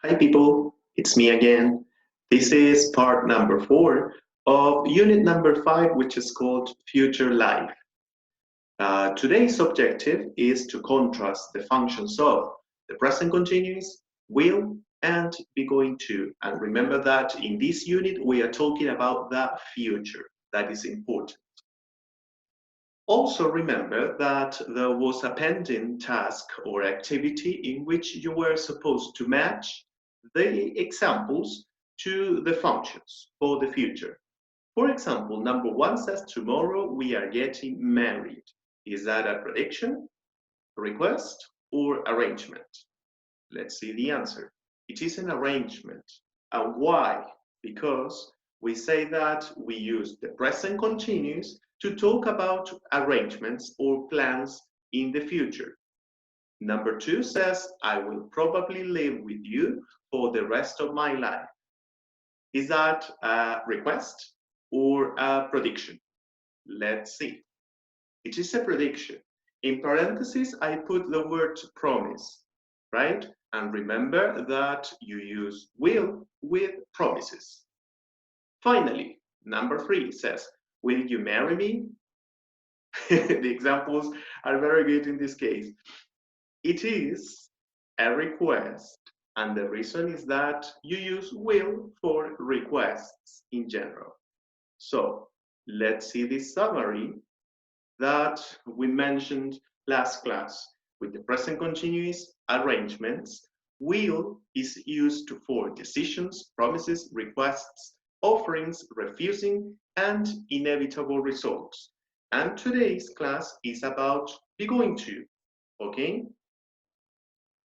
Hi people, it's me again. This is part number 4 of unit number 5, which is called Future Life. Today's objective is to contrast the functions of the present continuous, will, and be going to. And remember that in this unit we are talking about the future. That is important. Also remember that there was a pending task or activity in which you were supposed to match the examples to the functions for the future. For example, number 1 says tomorrow we are getting married. Is that a prediction, request, or arrangement? Let's see the answer. It is an arrangement. And why? Because we say that we use the present continuous to talk about arrangements or plans in the future. Number 2 says, I will probably live with you for the rest of my life. Is that a request or a prediction? Let's see. It is a prediction. In parentheses, I put the word promise, right? And remember that you use will with promises. Finally, number 3 says, will you marry me? The examples are very good in this case. It is a request, and the reason is that you use will for requests in general. So let's see this summary that we mentioned last class. With the present continuous arrangements, will is used for decisions, promises, requests, offerings, refusing, and inevitable results. And today's class is about be going to, okay?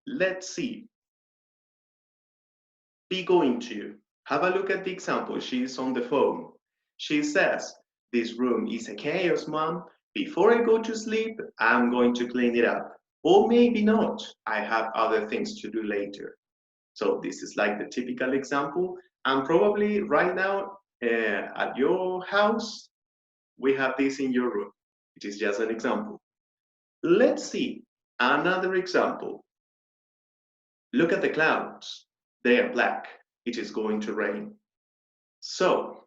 Let's see. Be going to. Have a look at the example. She's on the phone. She says, this room is a chaos, Mom. Before I go to sleep, I'm going to clean it up. Or maybe not. I have other things to do later. So this is like the typical example. And probably right now at your house, we have this in your room. It is just an example. Let's see another example. Look at the clouds. They are black. It is going to rain. So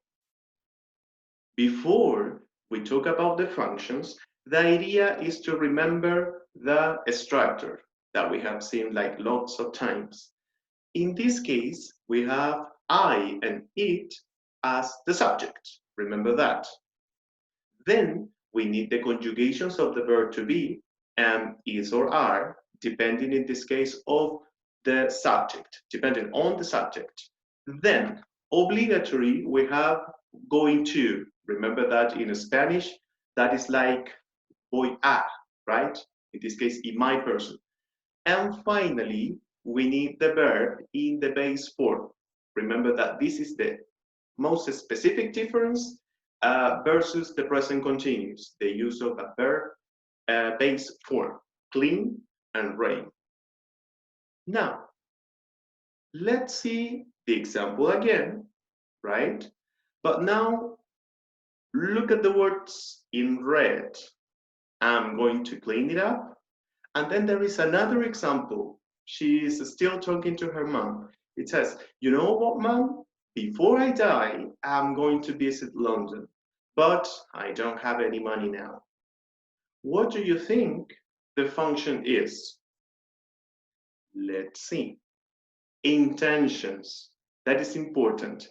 before we talk about the functions, the idea is to remember the structure that we have seen like lots of times. In this case, we have I and it as the subject. Remember that. Then we need the conjugations of the verb to be, am, is, or are, depending in this case of the subject, depending on the subject. Then, obligatory, we have going to. Remember that in Spanish, that is like voy a, right? In this case, in my person. And finally, we need the verb in the base form. Remember that this is the most specific difference versus the present continuous, the use of a verb base form, clean and rain. Now, let's see the example again, right? But now, look at the words in red. I'm going to clean it up. And then there is another example. She is still talking to her mom. It says, you know what, Mom? Before I die, I'm going to visit London, but I don't have any money now. What do you think the function is? Let's see. Intentions. That is important.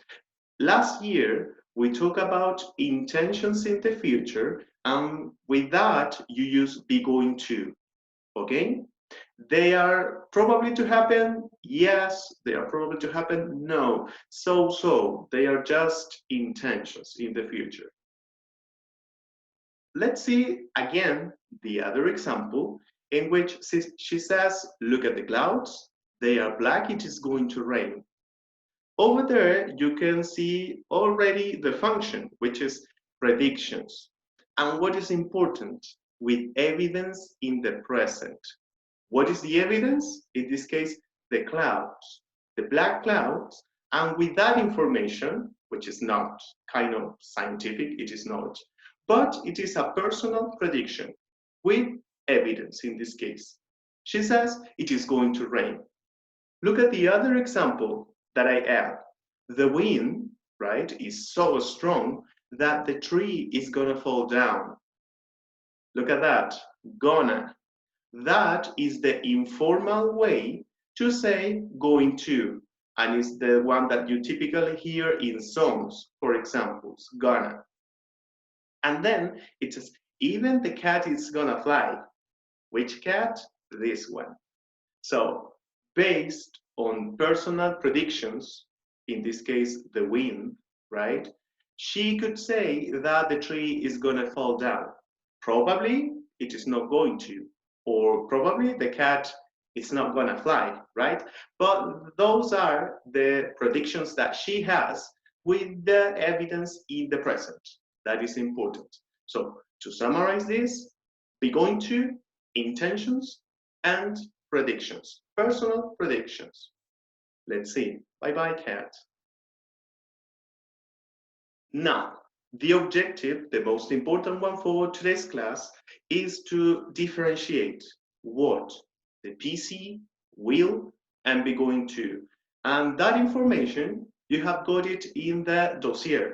Last year, we talked about intentions in the future, and with that, you use be going to, okay? They are probably to happen, yes. They are probably to happen, no. So, they are just intentions in the future. Let's see again the other example in which she says, look at the clouds, they are black, it is going to rain. Over there, you can see already the function, which is predictions. And what is important? With evidence in the present. What is the evidence? In this case, the clouds, the black clouds. And with that information, which is not kind of scientific, it is not, but it is a personal prediction with evidence in this case. She says it is going to rain. Look at the other example that I add. The wind, right, is so strong that the tree is gonna fall down. Look at that, gonna. That is the informal way to say going to, and it's the one that you typically hear in songs, for examples, gonna. And then it says, even the cat is gonna fly. Which cat? This one. So based on personal predictions, in this case, the wind, right? She could say that the tree is gonna fall down. Probably it is not going to, or probably the cat is not gonna fly, right? But those are the predictions that she has with the evidence in the present. That is important. So to summarize this, be going to, intentions, and predictions, personal predictions. Let's see. Bye-bye, cat. Now, the objective, the most important one for today's class, is to differentiate what the PC will and be going to. And that information, you have got it in the dossier,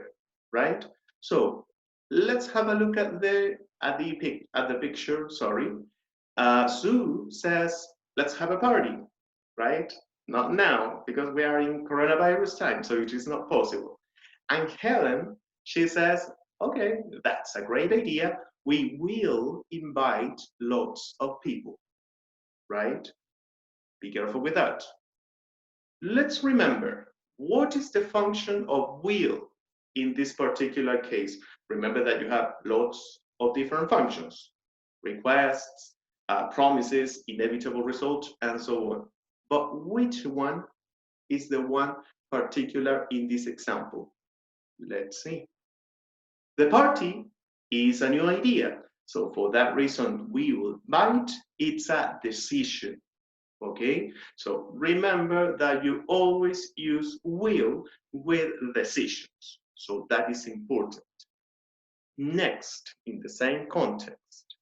right? So let's have a look at the picture, sorry. Sue says, let's have a party, right? Not now, because we are in coronavirus time, so it is not possible. And Helen, she says, okay, that's a great idea. We will invite lots of people, right? Be careful with that. Let's remember, what is the function of will in this particular case? Remember that you have lots of different functions, requests, promises, inevitable result, and so on. But which one is the one particular in this example? Let's see. The party is a new idea. So for that reason, we will invite. It's a decision. Okay? So remember that you always use will with decisions. So that is important. Next, in the same context.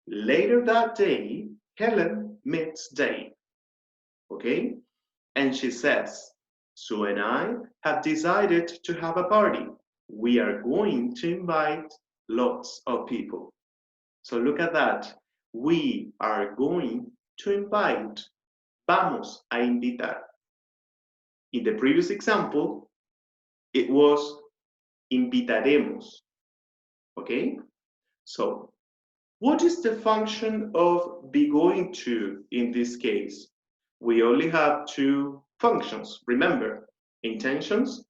Later that day, Helen meets Dave. Okay? And she says, Sue and I have decided to have a party. We are going to invite lots of people. So look at that. We are going to invite. Vamos a invitar. In the previous example, it was invitaremos. Okay? So, what is the function of be going to in this case? We only have two functions, remember, intentions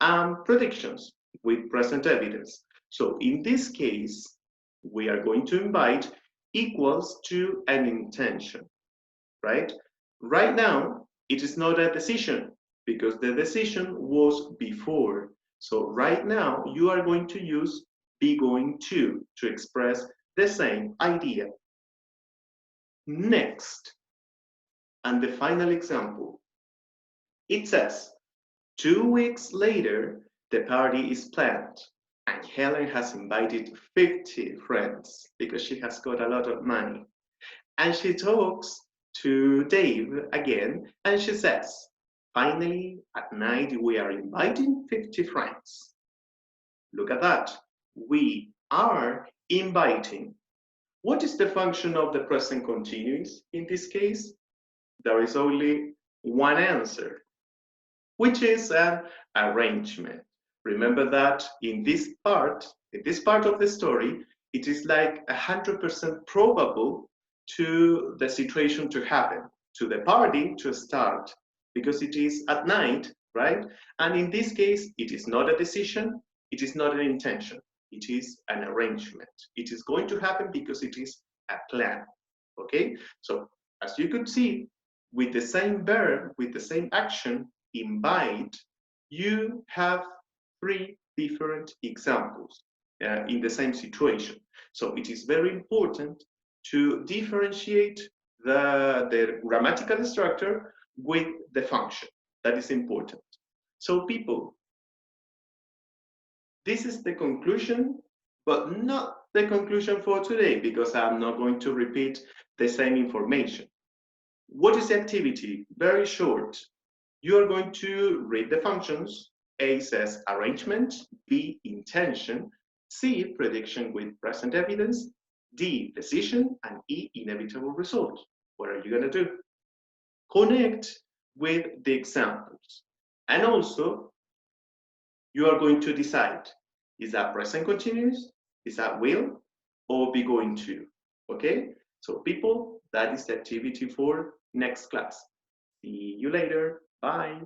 and predictions with present evidence. So in this case, we are going to invite equals to an intention, right? Right now, it is not a decision because the decision was before. So right now, you are going to use be going to express the same idea. Next, and the final example. It says, 2 weeks later, the party is planned, and Helen has invited 50 friends because she has got a lot of money. And she talks to Dave again, and she says, finally, at night, we are inviting 50 friends. Look at that. We are inviting. What is the function of the present continuous in this case? There is only one answer, which is an arrangement. Remember that in this part of the story, it is like 100% probable to the situation to happen, to the party to start, because it is at night, right? And in this case, it is not a decision, it is not an intention, it is an arrangement. It is going to happen because it is a plan, okay? So as you could see, with the same verb, with the same action, invite, you have 3 different examples in the same situation. So it is very important to differentiate the grammatical structure with the function. That is important. So people, this is the conclusion, but not the conclusion for today because I'm not going to repeat the same information. What is the activity? Very short. You are going to read the functions. A says arrangement, B intention, C prediction with present evidence, D decision, and E inevitable result. What are you going to do? Connect with the examples. And also, you are going to decide, is that present continuous, is that will, or be going to, okay? So people, that is the activity for next class. See you later, bye.